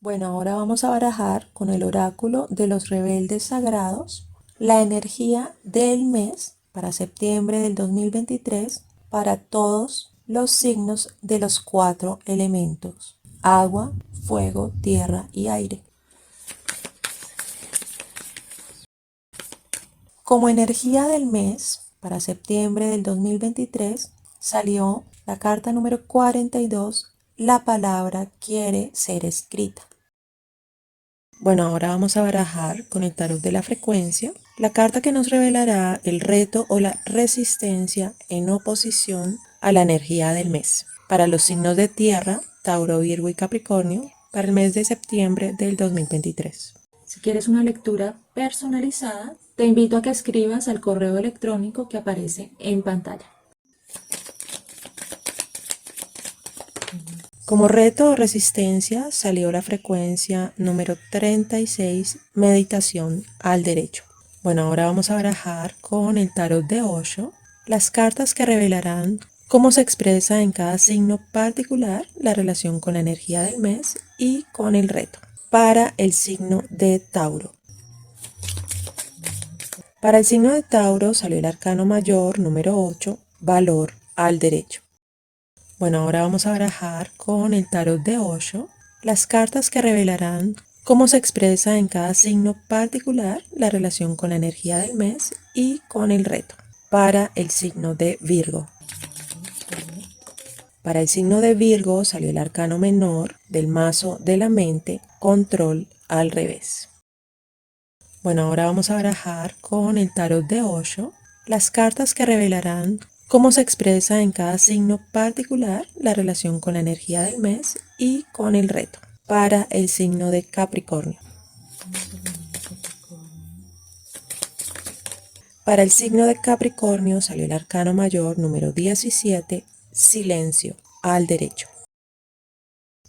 Bueno, ahora vamos a barajar con el oráculo de los rebeldes sagrados la energía del mes para septiembre del 2023 para todos los signos de los 4 elementos: agua, fuego, tierra y aire. Como energía del mes para septiembre del 2023 salió la carta número 42, la palabra quiere ser escrita. Bueno, ahora vamos a barajar con el tarot de la frecuencia la carta que nos revelará el reto o la resistencia en oposición a la energía del mes. Para los signos de tierra, Tauro, Virgo y Capricornio, para el mes de septiembre del 2023. Si quieres una lectura personalizada, te invito a que escribas al correo electrónico que aparece en pantalla. Como reto o resistencia salió la frecuencia número 36, meditación al derecho. Bueno, ahora vamos a barajar con el tarot de Osho las cartas que revelarán cómo se expresa en cada signo particular la relación con la energía del mes y con el reto. Para el signo de Tauro. Para el signo de Tauro salió el arcano mayor número 8, valor al derecho. Bueno, ahora vamos a barajar con el tarot de Osho las cartas que revelarán cómo se expresa en cada signo particular la relación con la energía del mes y con el reto. Para el signo de Virgo. Para el signo de Virgo salió el arcano menor del mazo de la mente, control al revés. Bueno, ahora vamos a barajar con el tarot de Osho las cartas que revelarán cómo se expresa en cada signo particular la relación con la energía del mes y con el reto. Para el signo de Capricornio. Para el signo de Capricornio salió el arcano mayor número 17, silencio al derecho.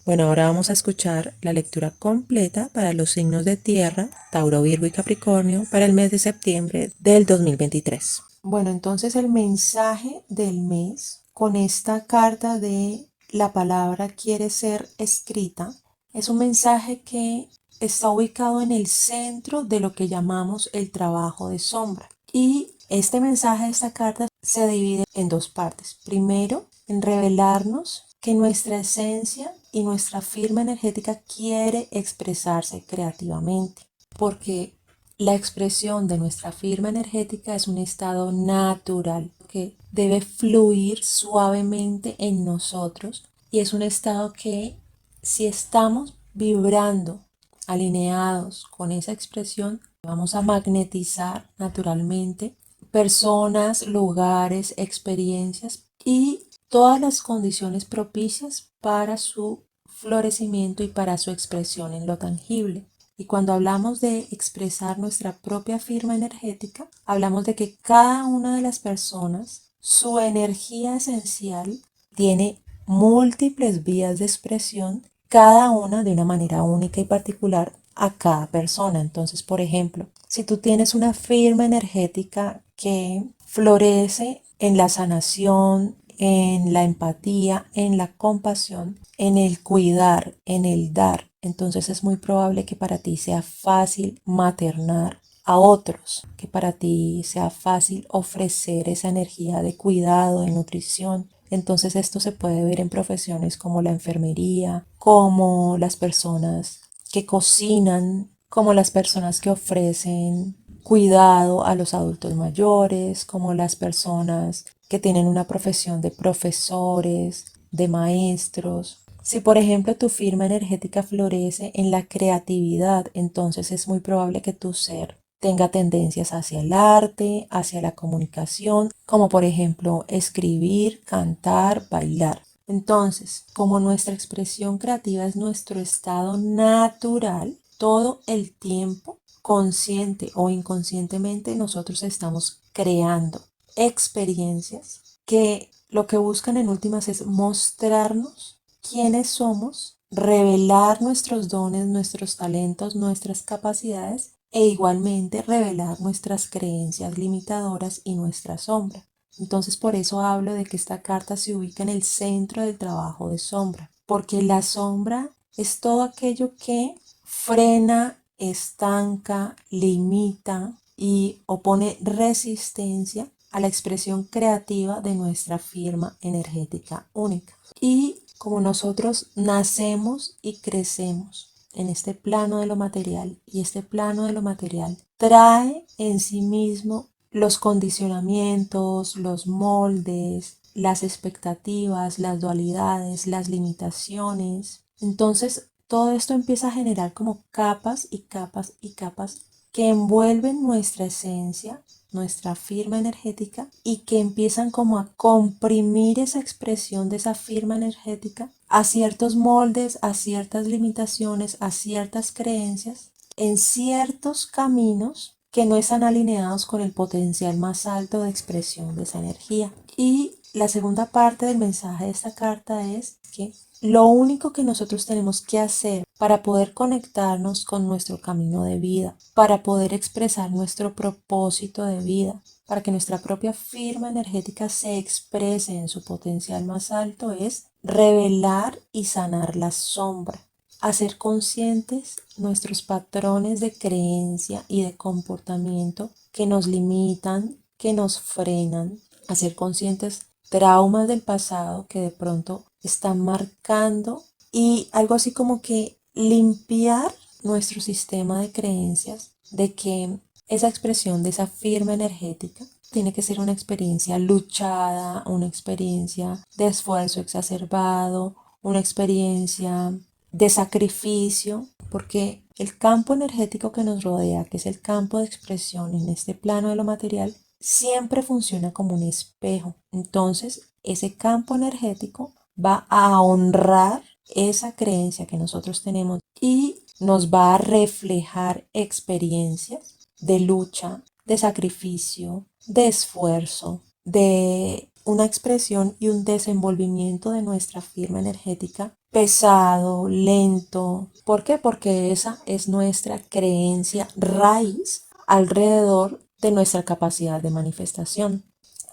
Bueno, ahora vamos a escuchar la lectura completa para los signos de tierra, Tauro, Virgo y Capricornio, para el mes de septiembre del 2023. Bueno, entonces el mensaje del mes con esta carta de la palabra quiere ser escrita es un mensaje que está ubicado en el centro de lo que llamamos el trabajo de sombra. Y este mensaje de esta carta se divide en dos partes. Primero, en revelarnos que nuestra esencia y nuestra firma energética quiere expresarse creativamente, porque la expresión de nuestra firma energética es un estado natural que debe fluir suavemente en nosotros y es un estado que, si estamos vibrando alineados con esa expresión, vamos a magnetizar naturalmente personas, lugares, experiencias y todas las condiciones propicias para su florecimiento y para su expresión en lo tangible. Y cuando hablamos de expresar nuestra propia firma energética, hablamos de que cada una de las personas, su energía esencial tiene múltiples vías de expresión, cada una de una manera única y particular a cada persona. Entonces, por ejemplo, si tú tienes una firma energética que florece en la sanación, en la empatía, en la compasión, en el cuidar, en el dar, entonces es muy probable que para ti sea fácil maternar a otros, que para ti sea fácil ofrecer esa energía de cuidado, de nutrición. Entonces esto se puede ver en profesiones como la enfermería, como las personas que cocinan, como las personas que ofrecen cuidado a los adultos mayores, como las personas que tienen una profesión de profesores, de maestros. Si por ejemplo tu firma energética florece en la creatividad, entonces es muy probable que tu ser tenga tendencias hacia el arte, hacia la comunicación, como por ejemplo escribir, cantar, bailar. Entonces, como nuestra expresión creativa es nuestro estado natural, todo el tiempo, consciente o inconscientemente, nosotros estamos creando experiencias que lo que buscan en últimas es mostrarnos quiénes somos, revelar nuestros dones, nuestros talentos, nuestras capacidades e igualmente revelar nuestras creencias limitadoras y nuestra sombra. Entonces por eso hablo de que esta carta se ubica en el centro del trabajo de sombra, porque la sombra es todo aquello que frena, estanca, limita y opone resistencia a la expresión creativa de nuestra firma energética única. Y como nosotros nacemos y crecemos en este plano de lo material, y este plano de lo material trae en sí mismo los condicionamientos, los moldes, las expectativas, las dualidades, las limitaciones. Entonces, todo esto empieza a generar como capas y capas y capas que envuelven nuestra esencia, nuestra firma energética, y que empiezan como a comprimir esa expresión de esa firma energética a ciertos moldes, a ciertas limitaciones, a ciertas creencias, en ciertos caminos que no están alineados con el potencial más alto de expresión de esa energía. Y la segunda parte del mensaje de esta carta es que lo único que nosotros tenemos que hacer para poder conectarnos con nuestro camino de vida, para poder expresar nuestro propósito de vida, para que nuestra propia firma energética se exprese en su potencial más alto, es revelar y sanar la sombra, hacer conscientes nuestros patrones de creencia y de comportamiento que nos limitan, que nos frenan, hacer conscientes traumas del pasado que de pronto están marcando, y algo así como que limpiar nuestro sistema de creencias de que esa expresión de esa firma energética tiene que ser una experiencia luchada, una experiencia de esfuerzo exacerbado, una experiencia de sacrificio, porque el campo energético que nos rodea, que es el campo de expresión en este plano de lo material, siempre funciona como un espejo. Entonces, ese campo energético va a honrar esa creencia que nosotros tenemos y nos va a reflejar experiencias de lucha, de sacrificio, de esfuerzo, de una expresión y un desenvolvimiento de nuestra firma energética pesado, lento. ¿Por qué? Porque esa es nuestra creencia raíz alrededor de nuestra capacidad de manifestación.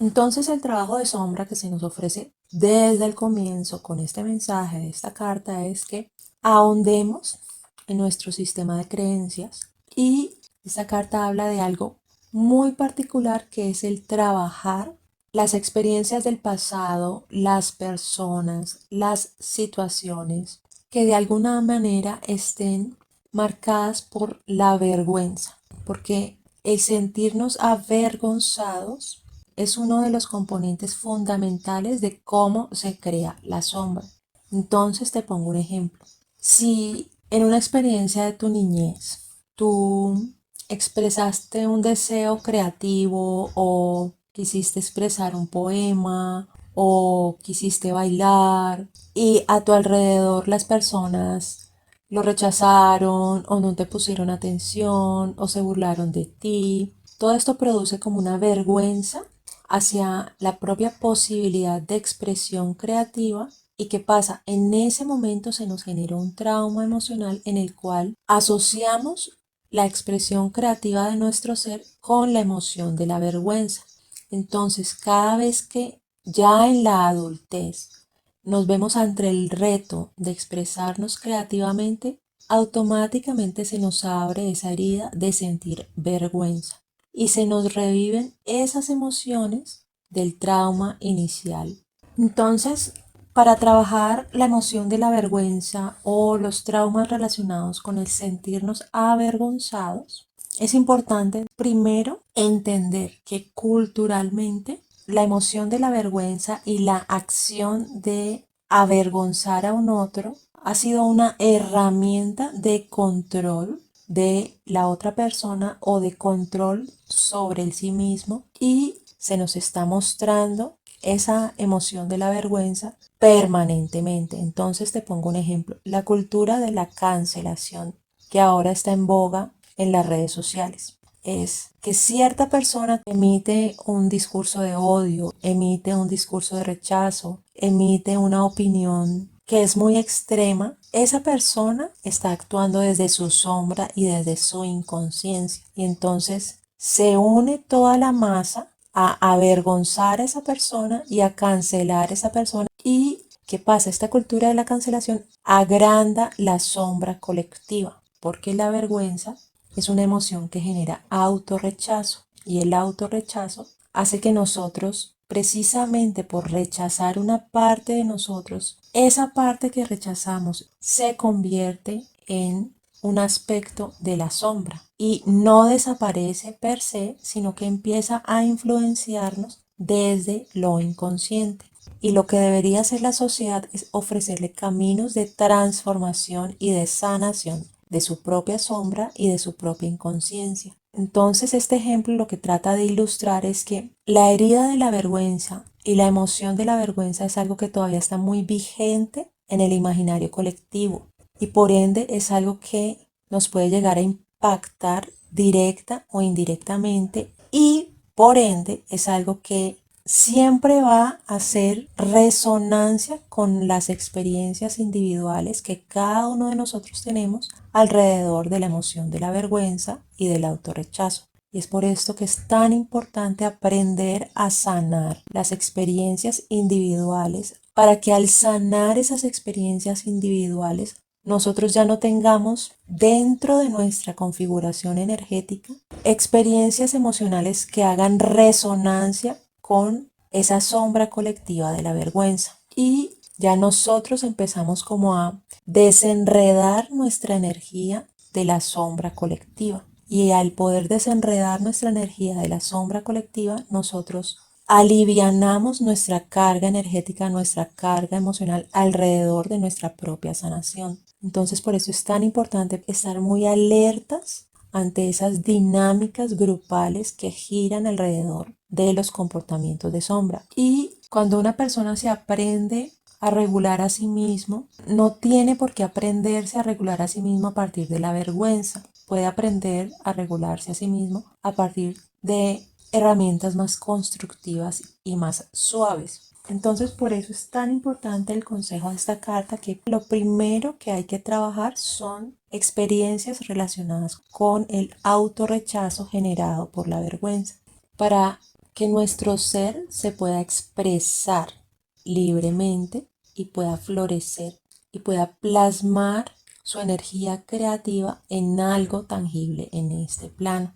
Entonces el trabajo de sombra que se nos ofrece desde el comienzo con este mensaje de esta carta es que ahondemos en nuestro sistema de creencias, y esta carta habla de algo muy particular, que es el trabajar las experiencias del pasado, las personas, las situaciones que de alguna manera estén marcadas por la vergüenza, porque el sentirnos avergonzados es uno de los componentes fundamentales de cómo se crea la sombra. Entonces te pongo un ejemplo. Si en una experiencia de tu niñez tú expresaste un deseo creativo, o quisiste expresar un poema, o quisiste bailar, y a tu alrededor las personas lo rechazaron o no te pusieron atención o se burlaron de ti, todo esto produce como una vergüenza hacia la propia posibilidad de expresión creativa. ¿Y qué pasa? En ese momento se nos generó un trauma emocional en el cual asociamos la expresión creativa de nuestro ser con la emoción de la vergüenza. Entonces, cada vez que ya en la adultez nos vemos ante el reto de expresarnos creativamente, automáticamente se nos abre esa herida de sentir vergüenza y se nos reviven esas emociones del trauma inicial. Entonces, para trabajar la emoción de la vergüenza o los traumas relacionados con el sentirnos avergonzados, es importante primero entender que culturalmente la emoción de la vergüenza y la acción de avergonzar a un otro ha sido una herramienta de control de la otra persona o de control sobre el sí mismo, y se nos está mostrando esa emoción de la vergüenza permanentemente. Entonces te pongo un ejemplo: la cultura de la cancelación que ahora está en boga en las redes sociales es que cierta persona emite un discurso de odio, emite un discurso de rechazo, emite una opinión que es muy extrema. Esa persona está actuando desde su sombra y desde su inconsciencia, y entonces se une toda la masa a avergonzar a esa persona y a cancelar a esa persona, y ¿Qué pasa? Esta cultura de la cancelación agranda la sombra colectiva, porque la vergüenza es una emoción que genera autorrechazo y el autorrechazo hace que nosotros, precisamente por rechazar una parte de nosotros, esa parte que rechazamos se convierte en un aspecto de la sombra y no desaparece per se, sino que empieza a influenciarnos desde lo inconsciente. Y lo que debería hacer la sociedad es ofrecerle caminos de transformación y de sanación de su propia sombra y de su propia inconsciencia. Entonces, este ejemplo lo que trata de ilustrar es que la herida de la vergüenza y la emoción de la vergüenza es algo que todavía está muy vigente en el imaginario colectivo y por ende es algo que nos puede llegar a impactar directa o indirectamente y por ende es algo que siempre va a hacer resonancia con las experiencias individuales que cada uno de nosotros tenemos alrededor de la emoción de la vergüenza y del autorrechazo. Y es por esto que es tan importante aprender a sanar las experiencias individuales para que al sanar esas experiencias individuales nosotros ya no tengamos dentro de nuestra configuración energética experiencias emocionales que hagan resonancia con esa sombra colectiva de la vergüenza. Y ya nosotros empezamos como a desenredar nuestra energía de la sombra colectiva. Y al poder desenredar nuestra energía de la sombra colectiva, nosotros alivianamos nuestra carga energética, nuestra carga emocional alrededor de nuestra propia sanación. Entonces, por eso es tan importante estar muy alertas ante esas dinámicas grupales que giran alrededor de los comportamientos de sombra. Y cuando una persona se aprende a regular a sí mismo, no tiene por qué aprenderse a regular a sí mismo a partir de la vergüenza. Puede aprender a regularse a sí mismo a partir de herramientas más constructivas y más suaves. Entonces, por eso es tan importante el consejo de esta carta, que lo primero que hay que trabajar son experiencias relacionadas con el autorrechazo generado por la vergüenza, para que nuestro ser se pueda expresar libremente y pueda florecer y pueda plasmar su energía creativa en algo tangible en este plano.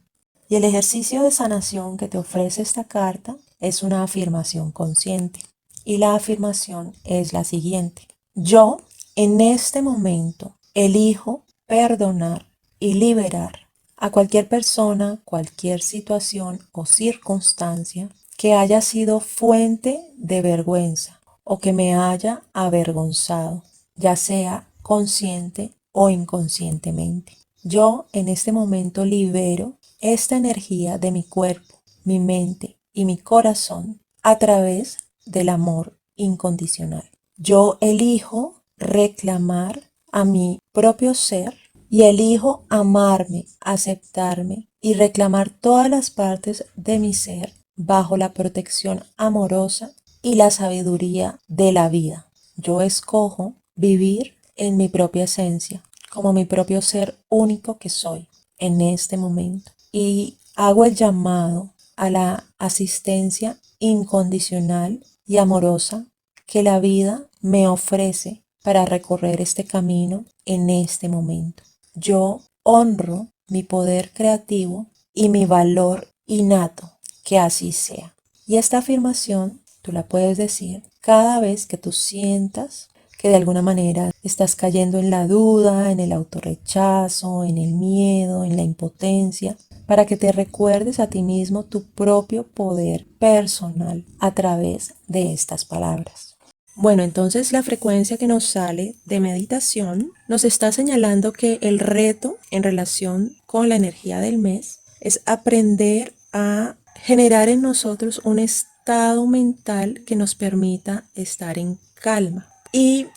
Y el ejercicio de sanación que te ofrece esta carta es una afirmación consciente. Y la afirmación es la siguiente: yo en este momento elijo perdonar y liberar a cualquier persona, cualquier situación o circunstancia que haya sido fuente de vergüenza o que me haya avergonzado, ya sea consciente o inconscientemente. Yo en este momento libero esta energía de mi cuerpo, mi mente y mi corazón a través del amor incondicional. Yo elijo reclamar a mi propio ser y elijo amarme, aceptarme y reclamar todas las partes de mi ser bajo la protección amorosa y la sabiduría de la vida. Yo escojo vivir en mi propia esencia, como mi propio ser único que soy en este momento. Y hago el llamado a la asistencia incondicional y amorosa que la vida me ofrece para recorrer este camino en este momento. Yo honro mi poder creativo y mi valor innato, que así sea. Y esta afirmación tú la puedes decir cada vez que tú sientas que de alguna manera estás cayendo en la duda, en el autorrechazo, en el miedo, en la impotencia, para que te recuerdes a ti mismo tu propio poder personal a través de estas palabras. Bueno, entonces la frecuencia que nos sale de meditación nos está señalando que el reto en relación con la energía del mes es aprender a generar en nosotros un estado mental que nos permita estar en calma. Y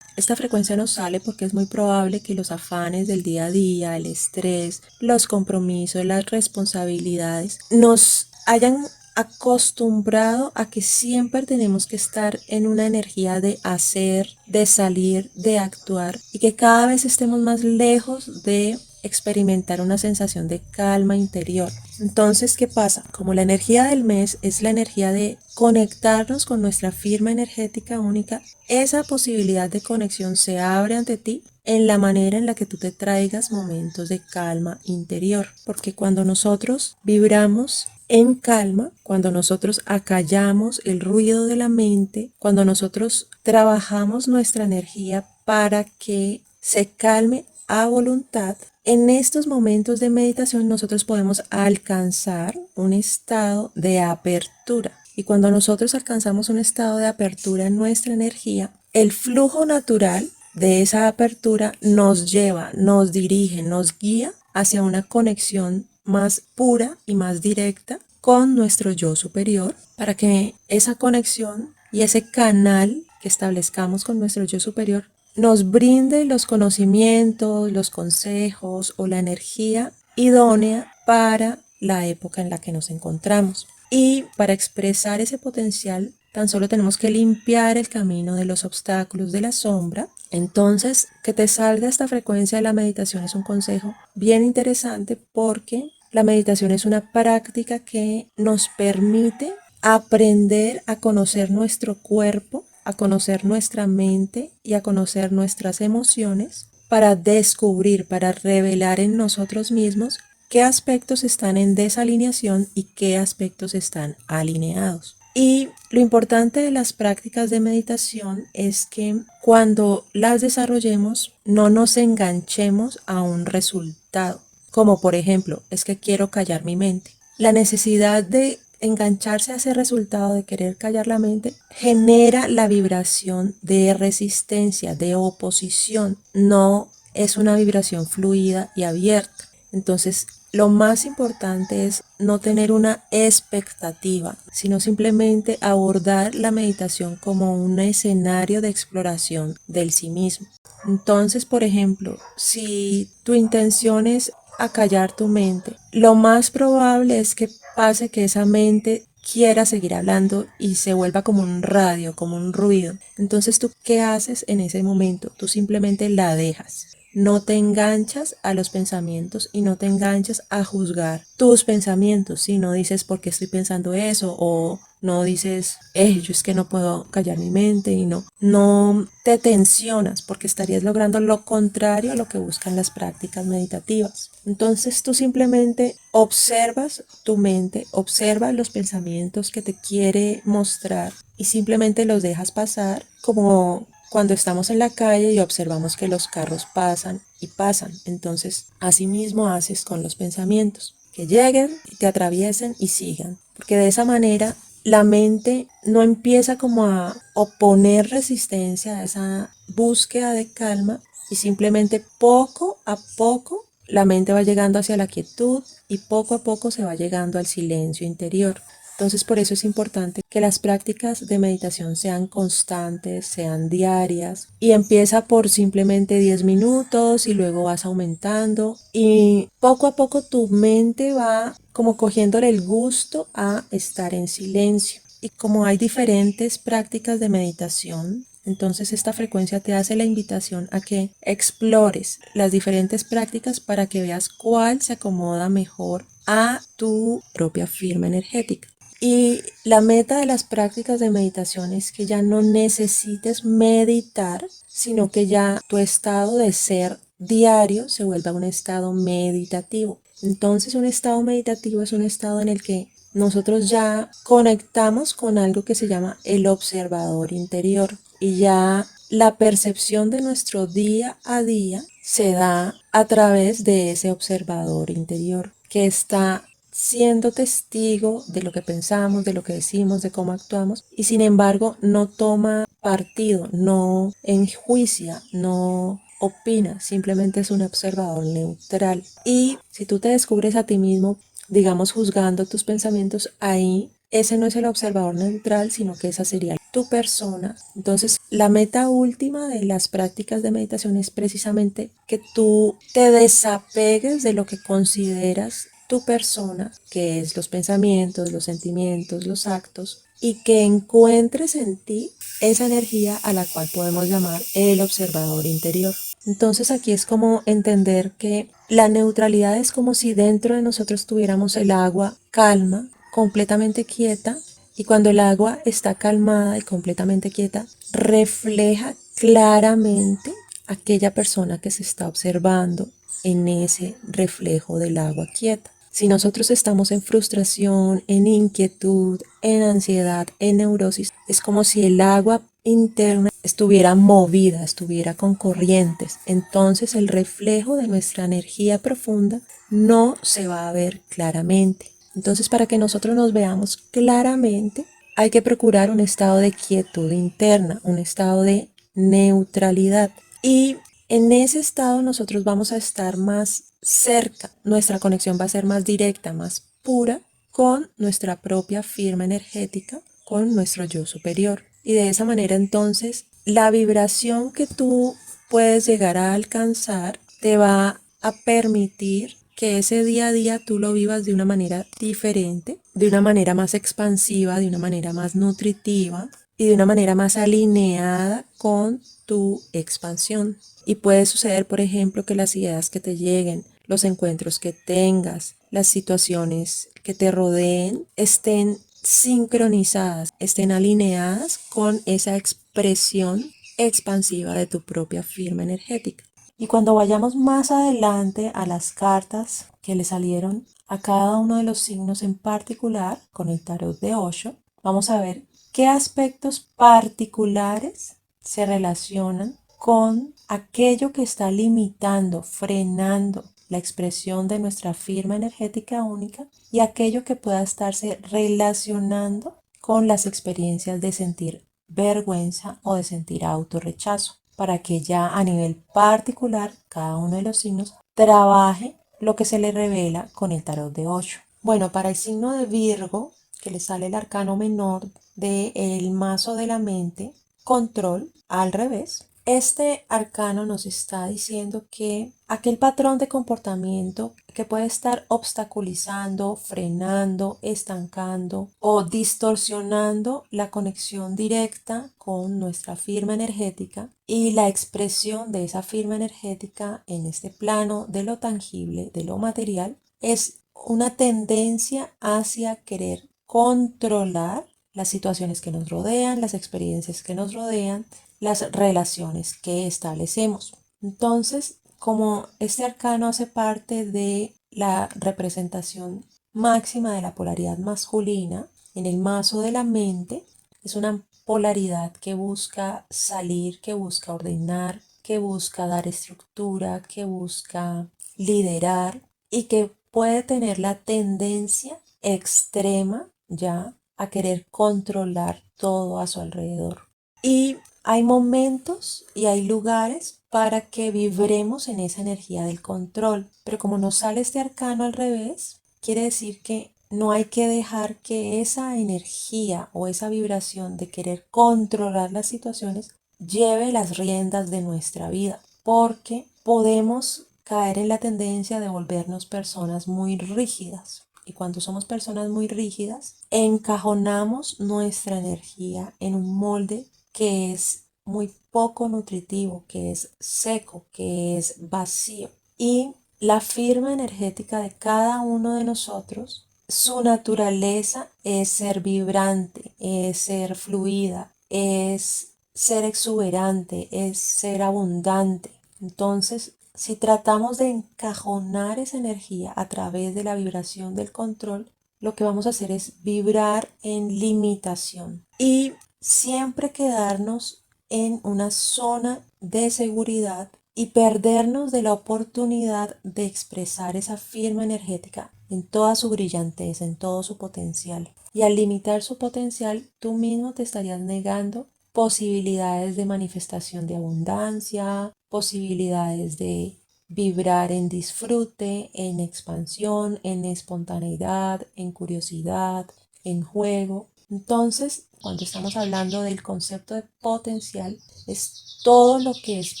esta frecuencia nos sale porque es muy probable que los afanes del día a día, el estrés, los compromisos, las responsabilidades nos hayan acostumbrado a que siempre tenemos que estar en una energía de hacer, de salir, de actuar y que cada vez estemos más lejos de experimentar una sensación de calma interior. Entonces, ¿qué pasa? Como la energía del mes es la energía de conectarnos con nuestra firma energética única, esa posibilidad de conexión se abre ante ti en la manera en la que tú te traigas momentos de calma interior. Porque cuando nosotros vibramos en calma, cuando nosotros acallamos el ruido de la mente, cuando nosotros trabajamos nuestra energía para que se calme a voluntad, en estos momentos de meditación nosotros podemos alcanzar un estado de apertura. Y cuando nosotros alcanzamos un estado de apertura en nuestra energía, el flujo natural de esa apertura nos lleva, nos dirige, nos guía hacia una conexión más pura y más directa con nuestro yo superior, para que esa conexión y ese canal que establezcamos con nuestro yo superior nos brinde los conocimientos, los consejos o la energía idónea para la época en la que nos encontramos. Y para expresar ese potencial, tan solo tenemos que limpiar el camino de los obstáculos de la sombra. Entonces, que te salga esta frecuencia de la meditación es un consejo bien interesante, porque la meditación es una práctica que nos permite aprender a conocer nuestro cuerpo, a conocer nuestra mente y a conocer nuestras emociones, para descubrir, para revelar en nosotros mismos qué aspectos están en desalineación y qué aspectos están alineados. Y lo importante de las prácticas de meditación es que cuando las desarrollemos no nos enganchemos a un resultado, como por ejemplo, es que quiero callar mi mente. La necesidad de engancharse a ese resultado de querer callar la mente genera la vibración de resistencia, de oposición, no es una vibración fluida y abierta. Entonces, lo más importante es no tener una expectativa, sino simplemente abordar la meditación como un escenario de exploración del sí mismo. Entonces, por ejemplo, si tu intención es acallar tu mente, lo más probable es que pase que esa mente quiera seguir hablando y se vuelva como un radio, como un ruido. Entonces, ¿tú qué haces en ese momento? Tú simplemente la dejas. No te enganchas a los pensamientos y no te enganchas a juzgar tus pensamientos. Si no dices por qué estoy pensando eso, o no dices, yo es que no puedo callar mi mente, y no te tensionas, porque estarías logrando lo contrario a lo que buscan las prácticas meditativas. Entonces tú simplemente observas tu mente, observas los pensamientos que te quiere mostrar y simplemente los dejas pasar, como cuando estamos en la calle y observamos que los carros pasan y pasan. Entonces, así mismo haces con los pensamientos, que lleguen, te atraviesen y sigan. Porque de esa manera la mente no empieza como a oponer resistencia a esa búsqueda de calma, y simplemente poco a poco la mente va llegando hacia la quietud y poco a poco se va llegando al silencio interior. Entonces, por eso es importante que las prácticas de meditación sean constantes, sean diarias, y empieza por simplemente 10 minutos y luego vas aumentando, y poco a poco tu mente va como cogiéndole el gusto a estar en silencio. Y como hay diferentes prácticas de meditación, entonces esta frecuencia te hace la invitación a que explores las diferentes prácticas para que veas cuál se acomoda mejor a tu propia firma energética. Y la meta de las prácticas de meditación es que ya no necesites meditar, sino que ya tu estado de ser diario se vuelva un estado meditativo. Entonces, un estado meditativo es un estado en el que nosotros ya conectamos con algo que se llama el observador interior, y ya la percepción de nuestro día a día se da a través de ese observador interior, que está siendo testigo de lo que pensamos, de lo que decimos, de cómo actuamos, y sin embargo no toma partido, no enjuicia, no opina, simplemente es un observador neutral. Y si tú te descubres a ti mismo, digamos, juzgando tus pensamientos, ahí ese no es el observador neutral, sino que esa sería tu persona. Entonces, la meta última de las prácticas de meditación es precisamente que tú te desapegues de lo que consideras tu persona, que es los pensamientos, los sentimientos, los actos, y que encuentres en ti esa energía a la cual podemos llamar el observador interior. Entonces aquí es como entender que la neutralidad es como si dentro de nosotros tuviéramos el agua calma, completamente quieta, y cuando el agua está calmada y completamente quieta, refleja claramente aquella persona que se está observando en ese reflejo del agua quieta. Si nosotros estamos en frustración, en inquietud, en ansiedad, en neurosis, es como si el agua interna estuviera movida, estuviera con corrientes. Entonces el reflejo de nuestra energía profunda no se va a ver claramente. Entonces, para que nosotros nos veamos claramente, hay que procurar un estado de quietud interna, un estado de neutralidad. Y en ese estado nosotros vamos a estar más cerca, nuestra conexión va a ser más directa, más pura con nuestra propia firma energética, con nuestro yo superior. Y de esa manera entonces la vibración que tú puedes llegar a alcanzar te va a permitir que ese día a día tú lo vivas de una manera diferente, de una manera más expansiva, de una manera más nutritiva y de una manera más alineada con tu expansión. Y puede suceder, por ejemplo, que las ideas que te lleguen, los encuentros que tengas, las situaciones que te rodeen estén sincronizadas, estén alineadas con esa expresión expansiva de tu propia firma energética. Y cuando vayamos más adelante a las cartas que le salieron a cada uno de los signos en particular con el tarot de Osho, vamos a ver qué aspectos particulares se relacionan con aquello que está limitando, frenando la expresión de nuestra firma energética única y aquello que pueda estarse relacionando con las experiencias de sentir vergüenza o de sentir autorrechazo, para que ya a nivel particular cada uno de los signos trabaje lo que se le revela con el tarot de Osho. Bueno, para el signo de Virgo, que le sale el arcano menor del mazo de la mente, control al revés. Este arcano nos está diciendo que aquel patrón de comportamiento que puede estar obstaculizando, frenando, estancando o distorsionando la conexión directa con nuestra firma energética y la expresión de esa firma energética en este plano de lo tangible, de lo material, es una tendencia hacia querer controlar las situaciones que nos rodean, las experiencias que nos rodean, las relaciones que establecemos. Entonces, como este arcano hace parte de la representación máxima de la polaridad masculina en el mazo de la mente, es una polaridad que busca salir, que busca ordenar, que busca dar estructura, que busca liderar y que puede tener la tendencia extrema ya a querer controlar todo a su alrededor. Y hay momentos y hay lugares para que vibremos en esa energía del control, pero como nos sale este arcano al revés, quiere decir que no hay que dejar que esa energía o esa vibración de querer controlar las situaciones lleve las riendas de nuestra vida, porque podemos caer en la tendencia de volvernos personas muy rígidas. Y cuando somos personas muy rígidas, encajonamos nuestra energía en un molde que es muy poco nutritivo, que es seco, que es vacío. Y la firma energética de cada uno de nosotros, su naturaleza es ser vibrante, es ser fluida, es ser exuberante, es ser abundante. Entonces, si tratamos de encajonar esa energía a través de la vibración del control, lo que vamos a hacer es vibrar en limitación y siempre quedarnos en una zona de seguridad y perdernos de la oportunidad de expresar esa firma energética en toda su brillantez, en todo su potencial. Y al limitar su potencial, tú mismo te estarías negando posibilidades de manifestación de abundancia, posibilidades de vibrar en disfrute, en expansión, en espontaneidad, en curiosidad, en juego. Entonces, cuando estamos hablando del concepto de potencial, es todo lo que es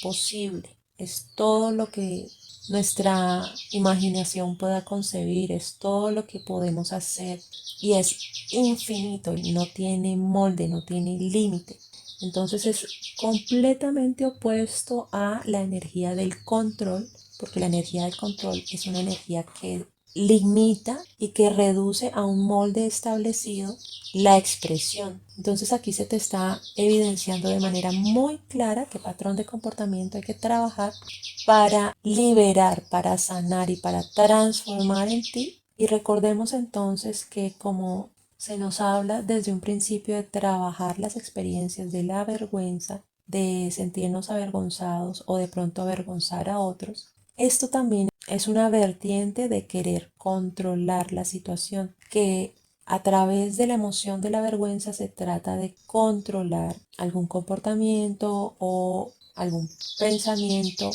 posible, es todo lo que nuestra imaginación pueda concebir, es todo lo que podemos hacer y es infinito y no tiene molde, no tiene límite. Entonces es completamente opuesto a la energía del control, porque la energía del control es una energía que limita y que reduce a un molde establecido la expresión. Entonces aquí se te está evidenciando de manera muy clara qué patrón de comportamiento hay que trabajar para liberar, para sanar y para transformar en ti. Y recordemos entonces que como se nos habla desde un principio de trabajar las experiencias de la vergüenza, de sentirnos avergonzados o de pronto avergonzar a otros, esto también es una vertiente de querer controlar la situación, que a través de la emoción de la vergüenza se trata de controlar algún comportamiento o algún pensamiento.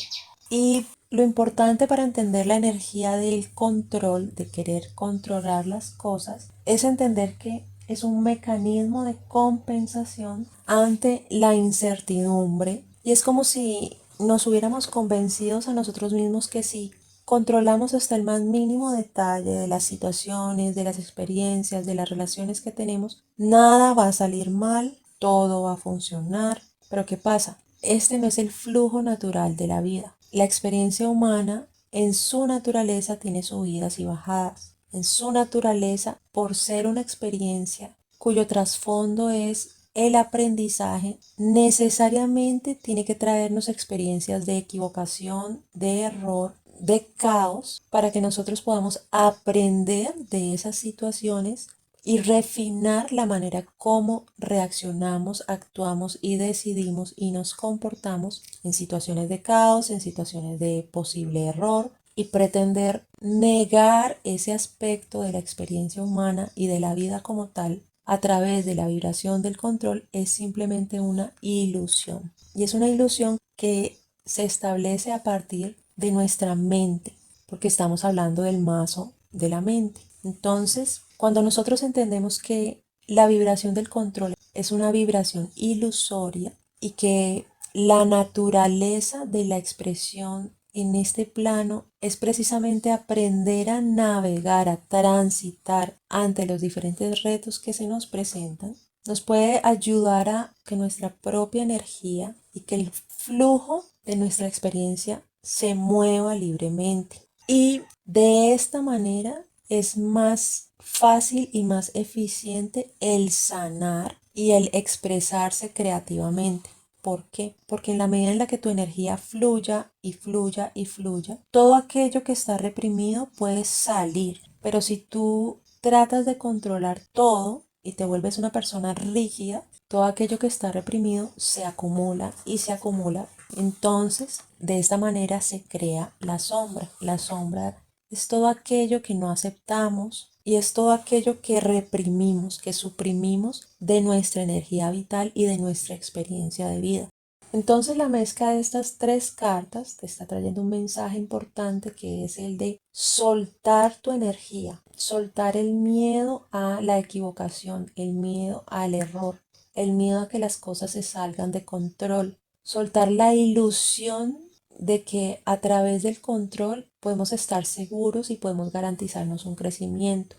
Y lo importante para entender la energía del control, de querer controlar las cosas, es entender que es un mecanismo de compensación ante la incertidumbre. Y es como si nos hubiéramos convencidos a nosotros mismos que si controlamos hasta el más mínimo detalle de las situaciones, de las experiencias, de las relaciones que tenemos, nada va a salir mal, todo va a funcionar. Pero ¿qué pasa? Este no es el flujo natural de la vida. La experiencia humana en su naturaleza tiene subidas y bajadas. En su naturaleza, por ser una experiencia cuyo trasfondo es el aprendizaje, necesariamente tiene que traernos experiencias de equivocación, de error, de caos, para que nosotros podamos aprender de esas situaciones y refinar la manera como reaccionamos, actuamos y decidimos y nos comportamos en situaciones de caos, en situaciones de posible error, y pretender negar ese aspecto de la experiencia humana y de la vida como tal a través de la vibración del control es simplemente una ilusión. Y es una ilusión que se establece a partir de nuestra mente, porque estamos hablando del mazo de la mente. Entonces, cuando nosotros entendemos que la vibración del control es una vibración ilusoria y que la naturaleza de la expresión en este plano es precisamente aprender a navegar, a transitar ante los diferentes retos que se nos presentan, nos puede ayudar a que nuestra propia energía y que el flujo de nuestra experiencia se mueva libremente. Y de esta manera es más fácil y más eficiente el sanar y el expresarse creativamente. ¿Por qué? Porque en la medida en la que tu energía fluya y fluya y fluya, todo aquello que está reprimido puede salir. Pero si tú tratas de controlar todo y te vuelves una persona rígida, todo aquello que está reprimido se acumula y se acumula. Entonces, de esta manera se crea la sombra. La sombra es todo aquello que no aceptamos y es todo aquello que reprimimos, que suprimimos de nuestra energía vital y de nuestra experiencia de vida. Entonces la mezcla de estas tres cartas te está trayendo un mensaje importante, que es el de soltar tu energía, soltar el miedo a la equivocación, el miedo al error, el miedo a que las cosas se salgan de control, soltar la ilusión de que a través del control podemos estar seguros y podemos garantizarnos un crecimiento.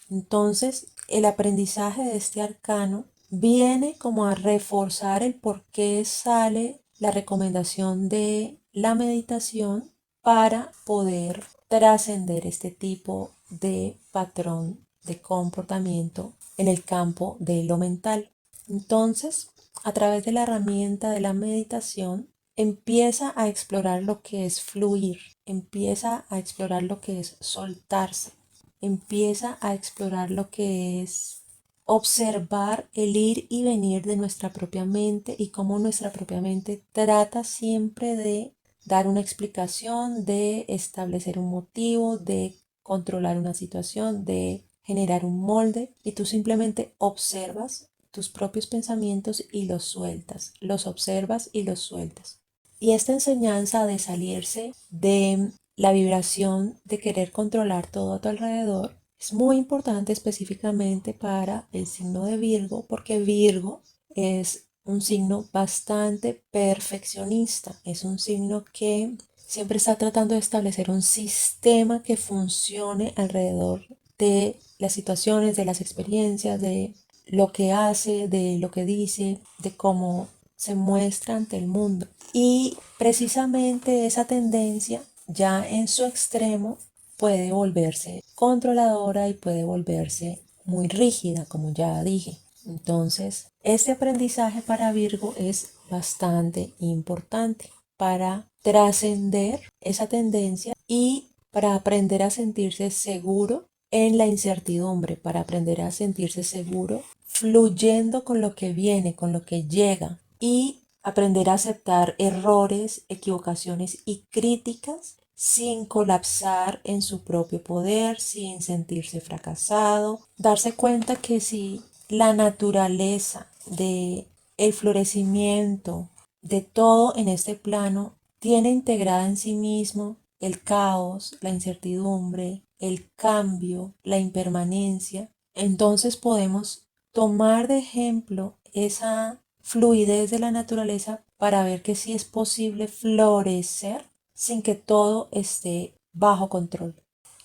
Entonces, el aprendizaje de este arcano viene como a reforzar el por qué sale la recomendación de la meditación para poder trascender este tipo de patrón de comportamiento en el campo de lo mental. Entonces, a través de la herramienta de la meditación, empieza a explorar lo que es fluir, empieza a explorar lo que es soltarse, empieza a explorar lo que es observar el ir y venir de nuestra propia mente y cómo nuestra propia mente trata siempre de dar una explicación, de establecer un motivo, de controlar una situación, de generar un molde, y tú simplemente observas tus propios pensamientos y los sueltas, los observas y los sueltas. Y esta enseñanza de salirse de la vibración de querer controlar todo a tu alrededor es muy importante específicamente para el signo de Virgo, porque Virgo es un signo bastante perfeccionista, es un signo que siempre está tratando de establecer un sistema que funcione alrededor de las situaciones, de las experiencias, de lo que hace, de lo que dice, de cómo se muestra ante el mundo. Y precisamente esa tendencia, ya en su extremo, puede volverse controladora y puede volverse muy rígida, como ya dije. Entonces, este aprendizaje para Virgo es bastante importante para trascender esa tendencia y para aprender a sentirse seguro en la incertidumbre, para aprender a sentirse seguro fluyendo con lo que viene, con lo que llega, y aprender a aceptar errores, equivocaciones y críticas sin colapsar en su propio poder, sin sentirse fracasado, darse cuenta que si la naturaleza de el florecimiento de todo en este plano tiene integrada en sí mismo el caos, la incertidumbre, el cambio, la impermanencia, entonces podemos tomar de ejemplo esa fluidez de la naturaleza para ver que sí es posible florecer sin que todo esté bajo control.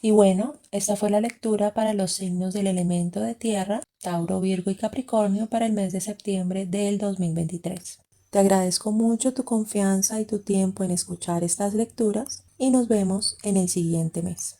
Y bueno, esta fue la lectura para los signos del elemento de tierra, Tauro, Virgo y Capricornio para el mes de septiembre del 2023. Te agradezco mucho tu confianza y tu tiempo en escuchar estas lecturas y nos vemos en el siguiente mes.